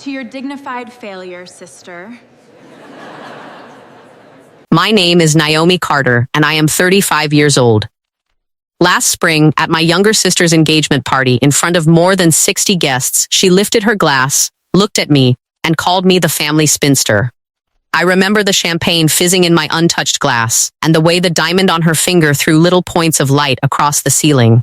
to your dignified failure, sister. My name is Naomi Carter, and I am 35 years old. Last spring, at my younger sister's engagement party in front of more than 60 guests, she lifted her glass, looked at me, and called me the family spinster. I remember the champagne fizzing in my untouched glass, and the way the diamond on her finger threw little points of light across the ceiling.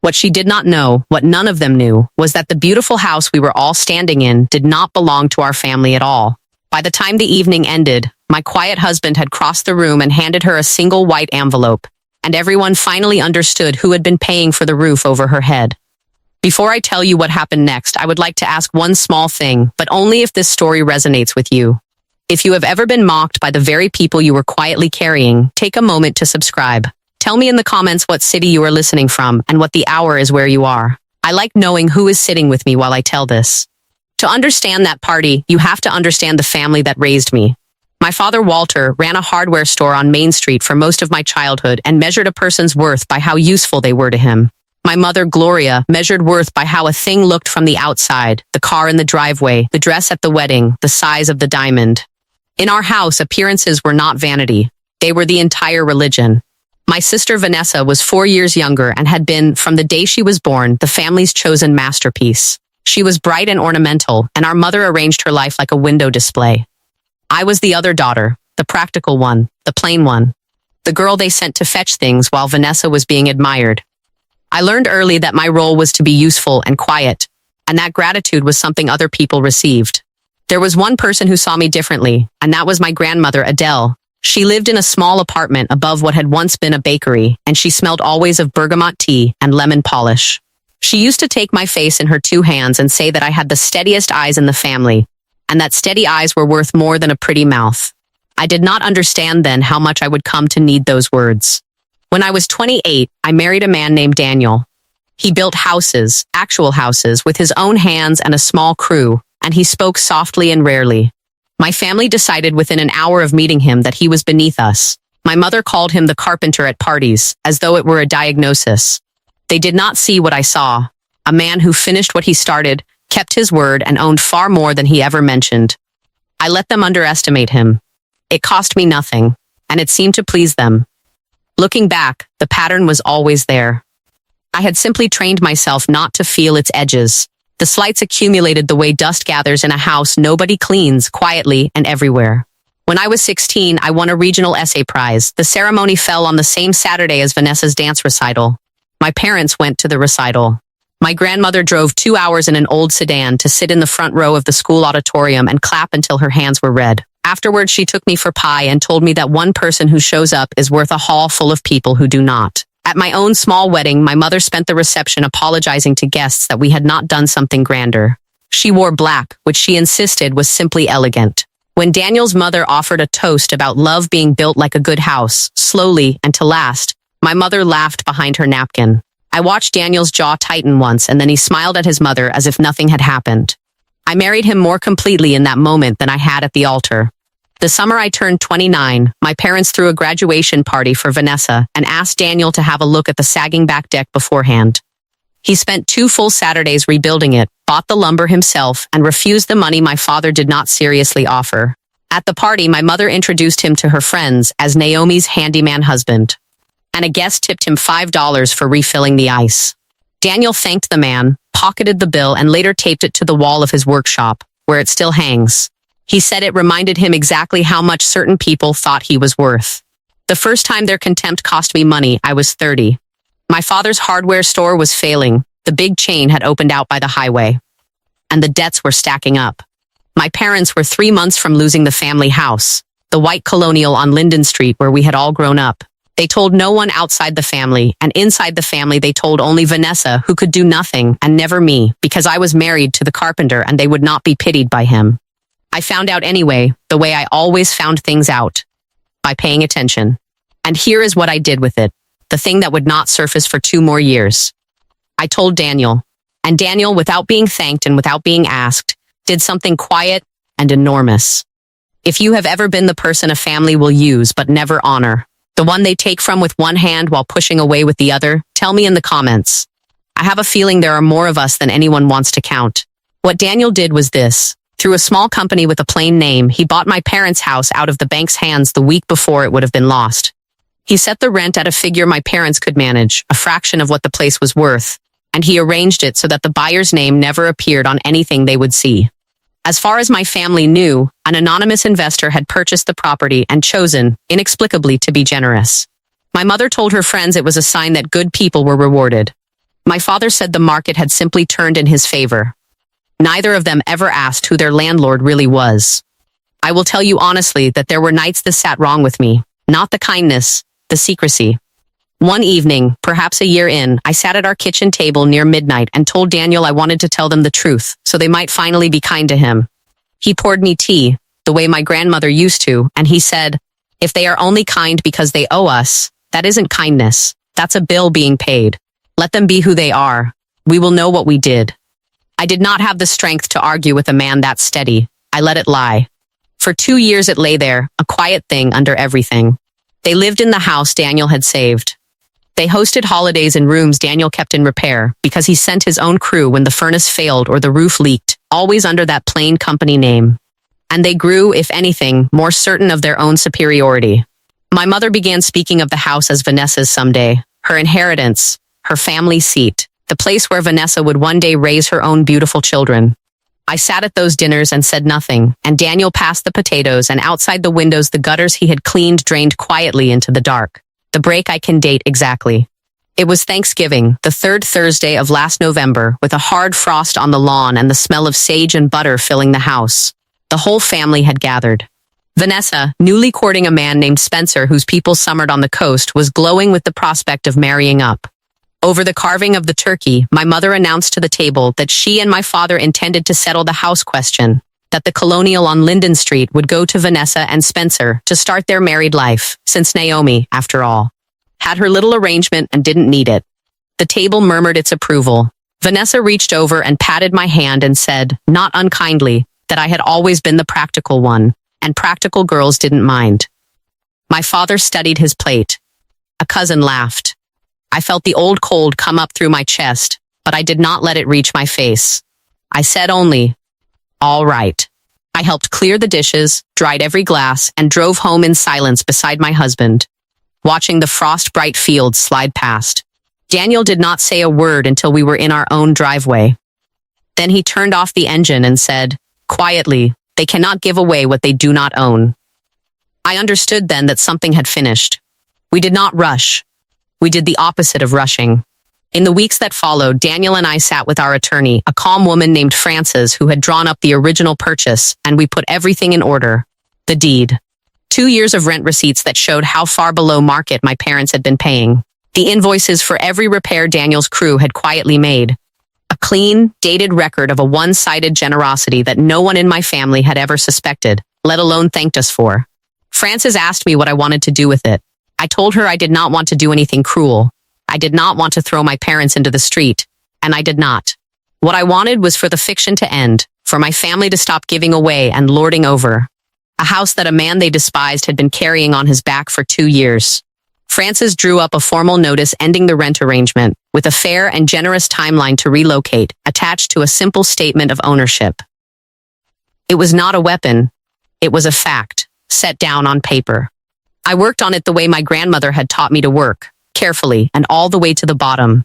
What she did not know, what none of them knew, was that the beautiful house we were all standing in did not belong to our family at all. By the time the evening ended, my quiet husband had crossed the room and handed her a single white envelope, and everyone finally understood who had been paying for the roof over her head. Before I tell you what happened next, I would like to ask one small thing, but only if this story resonates with you. If you have ever been mocked by the very people you were quietly carrying, take a moment to subscribe. Tell me in the comments what city you are listening from and what the hour is where you are. I like knowing who is sitting with me while I tell this. To understand that party, you have to understand the family that raised me. My father, Walter, ran a hardware store on Main Street for most of my childhood and measured a person's worth by how useful they were to him. My mother, Gloria, measured worth by how a thing looked from the outside, the car in the driveway, the dress at the wedding, the size of the diamond. In our house, appearances were not vanity. They were the entire religion. My sister Vanessa was 4 years younger and had been, from the day she was born, the family's chosen masterpiece. She was bright and ornamental, and our mother arranged her life like a window display. I was the other daughter, the practical one, the plain one, the girl they sent to fetch things while Vanessa was being admired. I learned early that my role was to be useful and quiet, and that gratitude was something other people received. There was one person who saw me differently, and that was my grandmother, Adele. She lived in a small apartment above what had once been a bakery, and she smelled always of bergamot tea and lemon polish. She used to take my face in her 2 hands and say that I had the steadiest eyes in the family, and that steady eyes were worth more than a pretty mouth. I did not understand then how much I would come to need those words. When I was 28, I married a man named Daniel. He built houses, actual houses, with his own hands and a small crew, and he spoke softly and rarely. My family decided within an hour of meeting him that he was beneath us. My mother called him the carpenter at parties, as though it were a diagnosis. They did not see what I saw. A man who finished what he started, kept his word, and owned far more than he ever mentioned. I let them underestimate him. It cost me nothing, and it seemed to please them. Looking back, the pattern was always there. I had simply trained myself not to feel its edges. The slights accumulated the way dust gathers in a house nobody cleans, quietly and everywhere. When I was 16, I won a regional essay prize. The ceremony fell on the same Saturday as Vanessa's dance recital. My parents went to the recital. My grandmother drove 2 hours in an old sedan to sit in the front row of the school auditorium and clap until her hands were red. Afterwards, she took me for pie and told me that one person who shows up is worth a hall full of people who do not. At my own small wedding, my mother spent the reception apologizing to guests that we had not done something grander. She wore black, which she insisted was simply elegant. When Daniel's mother offered a toast about love being built like a good house, slowly and to last, my mother laughed behind her napkin. I watched Daniel's jaw tighten once, and then he smiled at his mother as if nothing had happened. I married him more completely in that moment than I had at the altar. The summer I turned 29, my parents threw a graduation party for Vanessa and asked Daniel to have a look at the sagging back deck beforehand. He spent 2 full Saturdays rebuilding it, bought the lumber himself, and refused the money my father did not seriously offer. At the party, my mother introduced him to her friends as Naomi's handyman husband, and a guest tipped him $5 for refilling the ice. Daniel thanked the man, pocketed the bill, and later taped it to the wall of his workshop, where it still hangs. He said it reminded him exactly how much certain people thought he was worth. The first time their contempt cost me money, I was 30. My father's hardware store was failing. The big chain had opened out by the highway, and the debts were stacking up. My parents were 3 months from losing the family house, the white colonial on Linden Street where we had all grown up. They told no one outside the family, and inside the family they told only Vanessa, who could do nothing, and never me, because I was married to the carpenter and they would not be pitied by him. I found out anyway, the way I always found things out, by paying attention. And here is what I did with it, the thing that would not surface for 2 more years. I told Daniel, and Daniel, without being thanked and without being asked, did something quiet and enormous. If you have ever been the person a family will use but never honor, the one they take from with one hand while pushing away with the other, tell me in the comments. I have a feeling there are more of us than anyone wants to count. What Daniel did was this. Through a small company with a plain name, he bought my parents' house out of the bank's hands the week before it would have been lost. He set the rent at a figure my parents could manage, a fraction of what the place was worth, and he arranged it so that the buyer's name never appeared on anything they would see. As far as my family knew, an anonymous investor had purchased the property and chosen, inexplicably, to be generous. My mother told her friends it was a sign that good people were rewarded. My father said the market had simply turned in his favor. Neither of them ever asked who their landlord really was. I will tell you honestly that there were nights this sat wrong with me, not the kindness, the secrecy. One evening, perhaps a year in, I sat at our kitchen table near midnight and told Daniel I wanted to tell them the truth, so they might finally be kind to him. He poured me tea, the way my grandmother used to, and he said, "If they are only kind because they owe us, that isn't kindness. That's a bill being paid. Let them be who they are. We will know what we did." I did not have the strength to argue with a man that steady. I let it lie. For 2 years it lay there, a quiet thing under everything. They lived in the house Daniel had saved. They hosted holidays in rooms Daniel kept in repair because he sent his own crew when the furnace failed or the roof leaked, always under that plain company name. And they grew, if anything, more certain of their own superiority. My mother began speaking of the house as Vanessa's someday, her inheritance, her family seat, the place where Vanessa would one day raise her own beautiful children. I sat at those dinners and said nothing, and Daniel passed the potatoes, and outside the windows the gutters he had cleaned drained quietly into the dark. The break I can date exactly. It was Thanksgiving, the third Thursday of last November, with a hard frost on the lawn and the smell of sage and butter filling the house. The whole family had gathered. Vanessa, newly courting a man named Spencer whose people summered on the coast, was glowing with the prospect of marrying up. Over the carving of the turkey, my mother announced to the table that she and my father intended to settle the house question, that the colonial on Linden Street would go to Vanessa and Spencer to start their married life, since Naomi, after all, had her little arrangement and didn't need it. The table murmured its approval. Vanessa reached over and patted my hand and said, not unkindly, that I had always been the practical one, and practical girls didn't mind. My father studied his plate. A cousin laughed. I felt the old cold come up through my chest, but I did not let it reach my face. I said only, all right. I helped clear the dishes, dried every glass, and drove home in silence beside my husband, watching the frost-bright fields slide past. Daniel did not say a word until we were in our own driveway. Then he turned off the engine and said, quietly, they cannot give away what they do not own. I understood then that something had finished. We did not rush. We did the opposite of rushing. In the weeks that followed, Daniel and I sat with our attorney, a calm woman named Frances, who had drawn up the original purchase, and we put everything in order. The deed. 2 years of rent receipts that showed how far below market my parents had been paying. The invoices for every repair Daniel's crew had quietly made. A clean, dated record of a one-sided generosity that no one in my family had ever suspected, let alone thanked us for. Frances asked me what I wanted to do with it. I told her I did not want to do anything cruel. I did not want to throw my parents into the street, and I did not. What I wanted was for the fiction to end, for my family to stop giving away and lording over a house that a man they despised had been carrying on his back for 2 years. Frances drew up a formal notice ending the rent arrangement, with a fair and generous timeline to relocate, attached to a simple statement of ownership. It was not a weapon. It was a fact, set down on paper. I worked on it the way my grandmother had taught me to work, carefully and all the way to the bottom.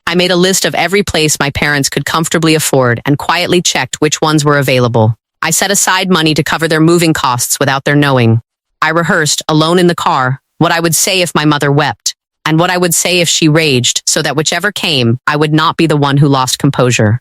I made a list of every place my parents could comfortably afford and quietly checked which ones were available. I set aside money to cover their moving costs without their knowing. I rehearsed, alone in the car, what I would say if my mother wept, and what I would say if she raged, so that whichever came, I would not be the one who lost composure.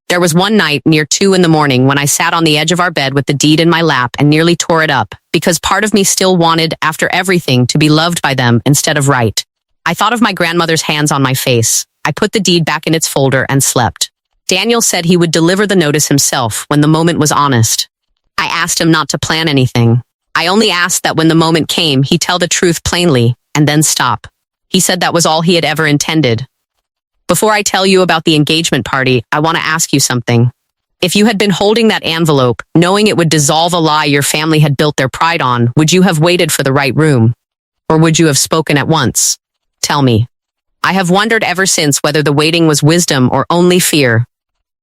There was one night near 2 a.m. when I sat on the edge of our bed with the deed in my lap and nearly tore it up, because part of me still wanted, after everything, to be loved by them instead of right. I thought of my grandmother's hands on my face. I put the deed back in its folder and slept. Daniel said he would deliver the notice himself when the moment was honest. I asked him not to plan anything. I only asked that when the moment came, he tell the truth plainly, and then stop. He said that was all he had ever intended. Before I tell you about the engagement party, I want to ask you something. If you had been holding that envelope, knowing it would dissolve a lie your family had built their pride on, would you have waited for the right room? Or would you have spoken at once? Tell me. I have wondered ever since whether the waiting was wisdom or only fear.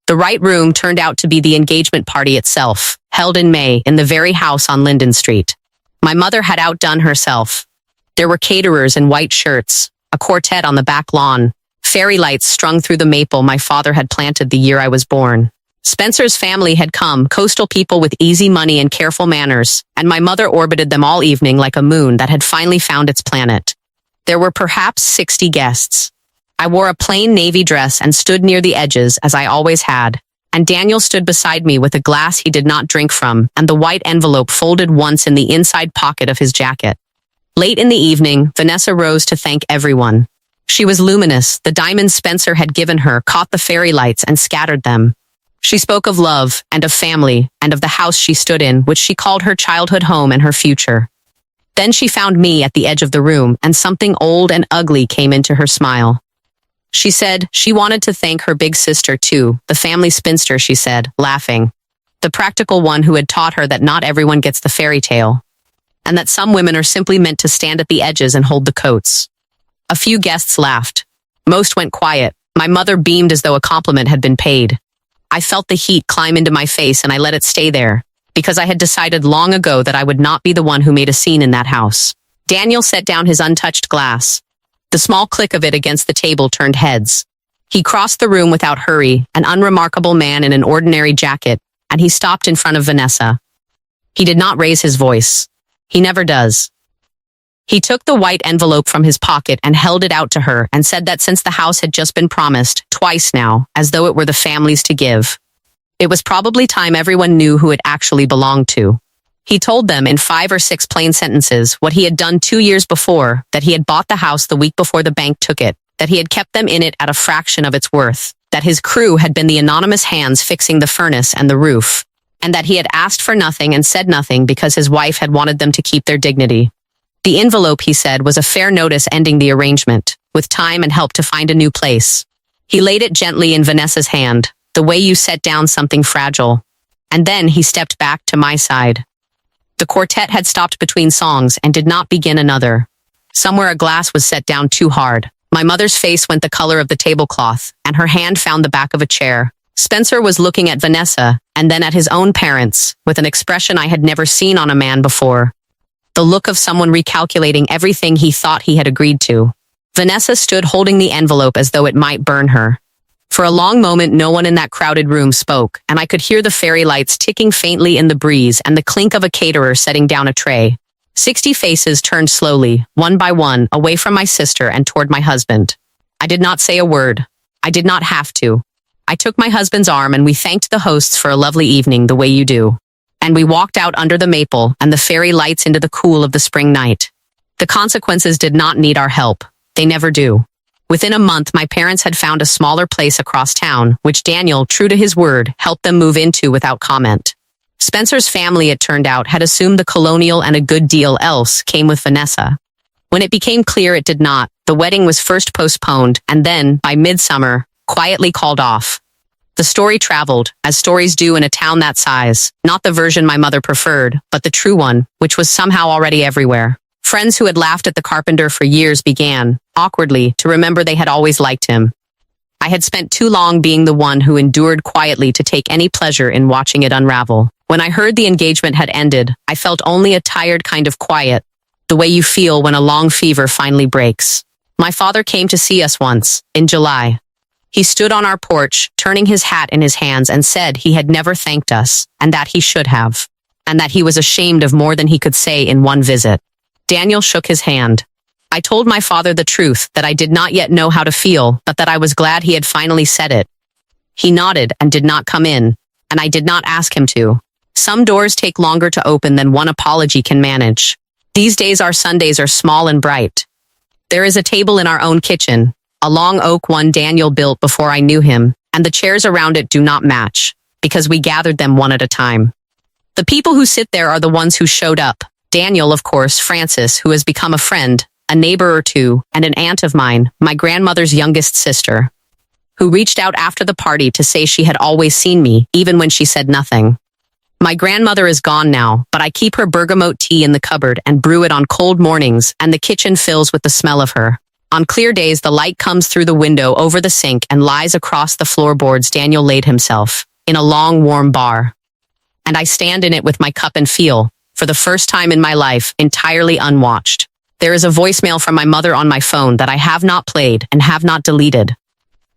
The right room turned out to be the engagement party itself, held in May in the very house on Linden Street. My mother had outdone herself. There were caterers in white shirts, a quartet on the back lawn, fairy lights strung through the maple my father had planted the year I was born. Spencer's family had come, coastal people with easy money and careful manners, and my mother orbited them all evening like a moon that had finally found its planet. There were perhaps 60 guests. I wore a plain navy dress and stood near the edges, as I always had, and Daniel stood beside me with a glass he did not drink from and the white envelope folded once in the inside pocket of his jacket. Late in the evening, Vanessa rose to thank everyone. She was luminous. The diamonds Spencer had given her caught the fairy lights and scattered them. She spoke of love and of family and of the house she stood in, which she called her childhood home and her future. Then she found me at the edge of the room, and something old and ugly came into her smile. She said she wanted to thank her big sister too, the family spinster, she said, laughing. The practical one who had taught her that not everyone gets the fairy tale, and that some women are simply meant to stand at the edges and hold the coats. A few guests laughed. Most went quiet. My mother beamed as though a compliment had been paid. I felt the heat climb into my face and I let it stay there, because I had decided long ago that I would not be the one who made a scene in that house. Daniel set down his untouched glass. The small click of it against the table turned heads. He crossed the room without hurry, an unremarkable man in an ordinary jacket, and he stopped in front of Vanessa. He did not raise his voice. He never does. He took the white envelope from his pocket and held it out to her and said that since the house had just been promised, twice now, as though it were the family's to give, it was probably time everyone knew who it actually belonged to. He told them in 5 or 6 plain sentences what he had done 2 years before, that he had bought the house the week before the bank took it, that he had kept them in it at a fraction of its worth, that his crew had been the anonymous hands fixing the furnace and the roof, and that he had asked for nothing and said nothing because his wife had wanted them to keep their dignity. The envelope, he said, was a fair notice ending the arrangement, with time and help to find a new place. He laid it gently in Vanessa's hand, the way you set down something fragile. And then he stepped back to my side. The quartet had stopped between songs and did not begin another. Somewhere a glass was set down too hard. My mother's face went the color of the tablecloth, and her hand found the back of a chair. Spencer was looking at Vanessa, and then at his own parents, with an expression I had never seen on a man before. The look of someone recalculating everything he thought he had agreed to. Vanessa stood holding the envelope as though it might burn her. For a long moment, no one in that crowded room spoke, and I could hear the fairy lights ticking faintly in the breeze and the clink of a caterer setting down a tray. 60 faces turned slowly, one by one, away from my sister and toward my husband. I did not say a word. I did not have to. I took my husband's arm and we thanked the hosts for a lovely evening the way you do. And we walked out under the maple and the fairy lights into the cool of the spring night. The consequences did not need our help. They never do. Within a month, my parents had found a smaller place across town, which Daniel, true to his word, helped them move into without comment. Spencer's family, it turned out, had assumed the colonial and a good deal else came with Vanessa. When it became clear it did not, the wedding was first postponed and then, by midsummer, quietly called off. The story traveled, as stories do in a town that size, not the version my mother preferred, but the true one, which was somehow already everywhere. Friends who had laughed at the carpenter for years began, awkwardly, to remember they had always liked him. I had spent too long being the one who endured quietly to take any pleasure in watching it unravel. When I heard the engagement had ended, I felt only a tired kind of quiet, the way you feel when a long fever finally breaks. My father came to see us once, in July. He stood on our porch, turning his hat in his hands, and said he had never thanked us, and that he should have, and that he was ashamed of more than he could say in one visit. Daniel shook his hand. I told my father the truth, that I did not yet know how to feel, but that I was glad he had finally said it. He nodded and did not come in, and I did not ask him to. Some doors take longer to open than one apology can manage. These days our Sundays are small and bright. There is a table in our own kitchen, a long oak one Daniel built before I knew him, and the chairs around it do not match, because we gathered them one at a time. The people who sit there are the ones who showed up. Daniel, of course, Frances, who has become a friend, a neighbor or two, and an aunt of mine, my grandmother's youngest sister, who reached out after the party to say she had always seen me, even when she said nothing. My grandmother is gone now, but I keep her bergamot tea in the cupboard and brew it on cold mornings, and the kitchen fills with the smell of her. On clear days, the light comes through the window over the sink and lies across the floorboards. Daniel laid himself in a long, warm bar. And I stand in it with my cup and feel, for the first time in my life, entirely unwatched. There is a voicemail from my mother on my phone that I have not played and have not deleted.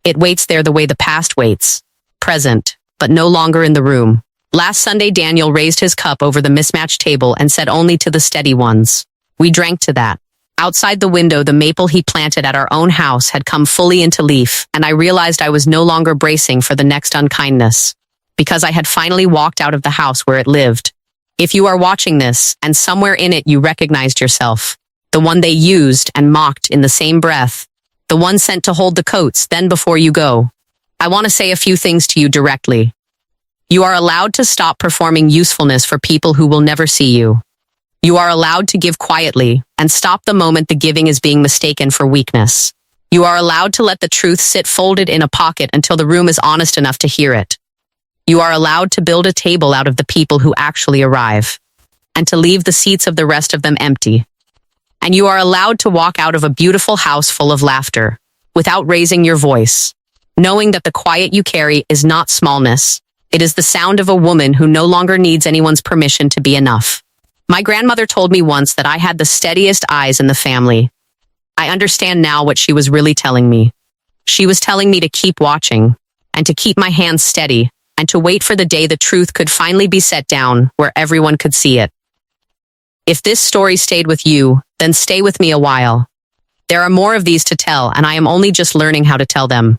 It waits there the way the past waits. Present, but no longer in the room. Last Sunday, Daniel raised his cup over the mismatched table and said only to the steady ones. We drank to that. Outside the window, the maple he planted at our own house had come fully into leaf, and I realized I was no longer bracing for the next unkindness, because I had finally walked out of the house where it lived. If you are watching this, and somewhere in it you recognized yourself, the one they used and mocked in the same breath, the one sent to hold the coats, then before you go, I want to say a few things to you directly. You are allowed to stop performing usefulness for people who will never see you. You are allowed to give quietly and stop the moment the giving is being mistaken for weakness. You are allowed to let the truth sit folded in a pocket until the room is honest enough to hear it. You are allowed to build a table out of the people who actually arrive, and to leave the seats of the rest of them empty. And you are allowed to walk out of a beautiful house full of laughter, without raising your voice, knowing that the quiet you carry is not smallness. It is the sound of a woman who no longer needs anyone's permission to be enough. My grandmother told me once that I had the steadiest eyes in the family. I understand now what she was really telling me. She was telling me to keep watching, and to keep my hands steady, and to wait for the day the truth could finally be set down where everyone could see it. If this story stayed with you, then stay with me a while. There are more of these to tell, and I am only just learning how to tell them.